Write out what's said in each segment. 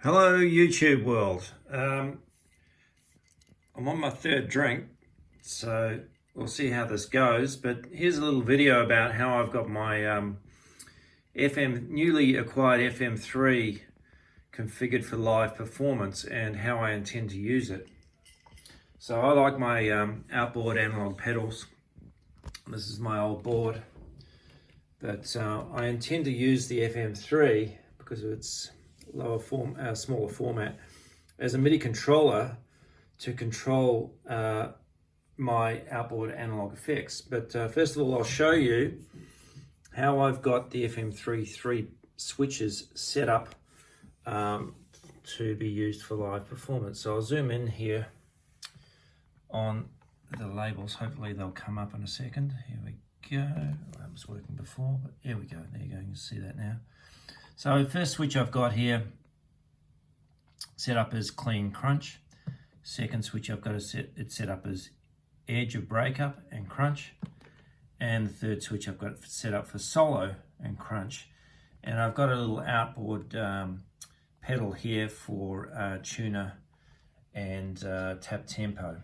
Hello YouTube world. I'm on my third drink, so we'll see how this goes, but here's a little video about how I've got my newly acquired FM3 configured for live performance and how I intend to use it. So I like my outboard analog pedals. This is my old board, but I intend to use the FM3 because of its smaller format as a MIDI controller to control my outboard analog effects. But first of all, I'll show you how I've got the FM3 switches set up to be used for live performance. So I'll zoom in here on the labels. Hopefully they'll come up in a second. Here we go. That was working before, but here we go. There you go. You can see that now. So first switch I've got here set up as clean crunch. Second switch I've got set up as edge of breakup and crunch. And the third switch I've got set up for solo and crunch. And I've got a little outboard pedal here for tuner and tap tempo.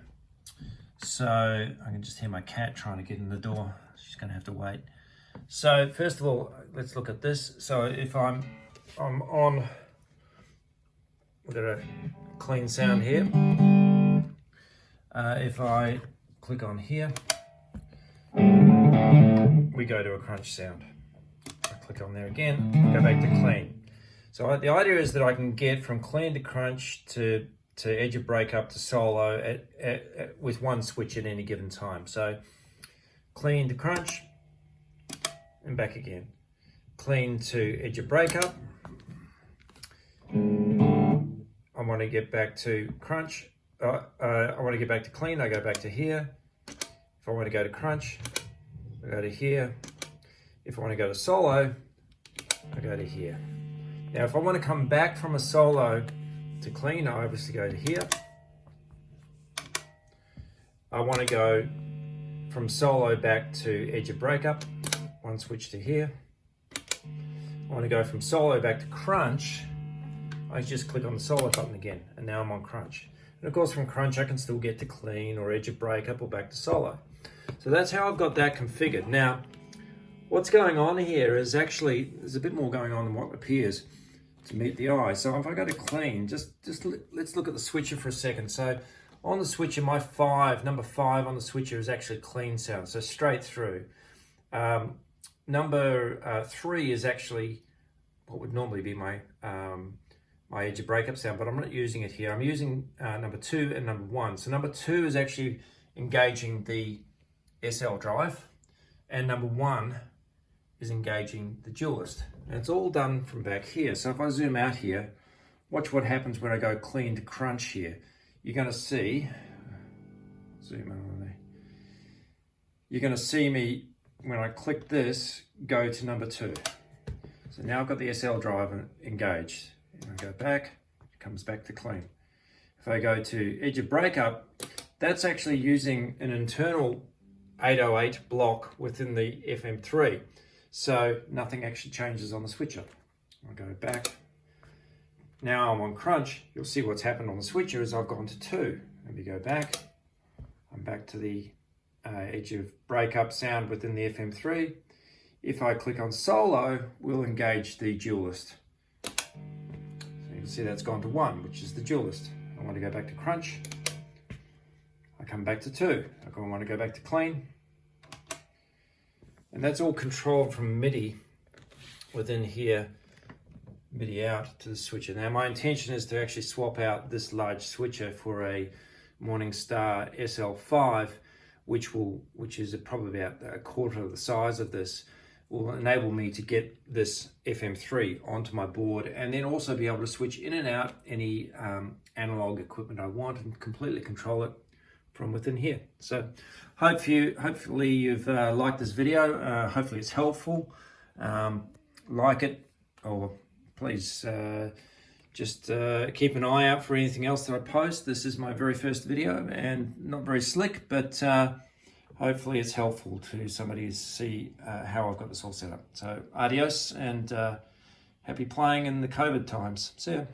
So I can just hear my cat trying to get in the door. She's going to have to wait. So first of all, let's look at this. So if I'm on, we've got a clean sound here. If I click on here, we go to a crunch sound. I click on there again, go back to clean. So the idea is that I can get from clean to crunch to edge of breakup to solo with one switch at any given time. So clean to crunch, and back again. Clean to edge of breakup. I want to get back to crunch. I want to get back to clean. I go back to here. If I want to go to crunch, I go to here. If I want to go to solo, I go to here. Now, if I want to come back from a solo to clean, I obviously go to here. I want to go from solo back to edge of breakup. One switch to here. I want to go from solo back to crunch. I just click on the solo button again, and now I'm on crunch. And of course from crunch I can still get to clean or edge of breakup or back to solo. So that's how I've got that configured. Now, what's going on here is actually, there's a bit more going on than what appears to meet the eye. So if I go to clean, let's look at the switcher for a second. So on the switcher, my number 5 on the switcher is actually clean sound, so straight through. Number 3 is actually what would normally be my my edge of breakup sound, but I'm not using it here. I'm using number 2 and number 1. So number 2 is actually engaging the SL drive, and number 1 is engaging the dualist. And it's all done from back here. So if I zoom out here, watch what happens when I go clean to crunch here. You're going to see, zoom on there. You're going to see me, when I click this, go to number 2. So now I've got the SL drive engaged. And I go back, it comes back to clean. If I go to edge of breakup, that's actually using an internal 808 block within the FM3. So nothing actually changes on the switcher. I'll go back. Now I'm on crunch. You'll see what's happened on the switcher is I've gone to 2. Let me go back. I'm back to the edge of breakup sound within the FM3. If I click on solo, we'll engage the dualist. So you can see that's gone to 1, which is the dualist. I want to go back to crunch. I come back to 2. I want to go back to clean. And that's all controlled from MIDI within here, MIDI out to the switcher. Now my intention is to actually swap out this large switcher for a Morningstar SL5, which is probably about a quarter of the size of this, will enable me to get this FM3 onto my board and then also be able to switch in and out any analog equipment I want and completely control it from within here. So hopefully you've liked this video. Hopefully it's helpful. Like it, or please just keep an eye out for anything else that I post. This is my very first video and not very slick, but hopefully it's helpful to somebody to see how I've got this all set up. So adios and happy playing in the COVID times. See ya.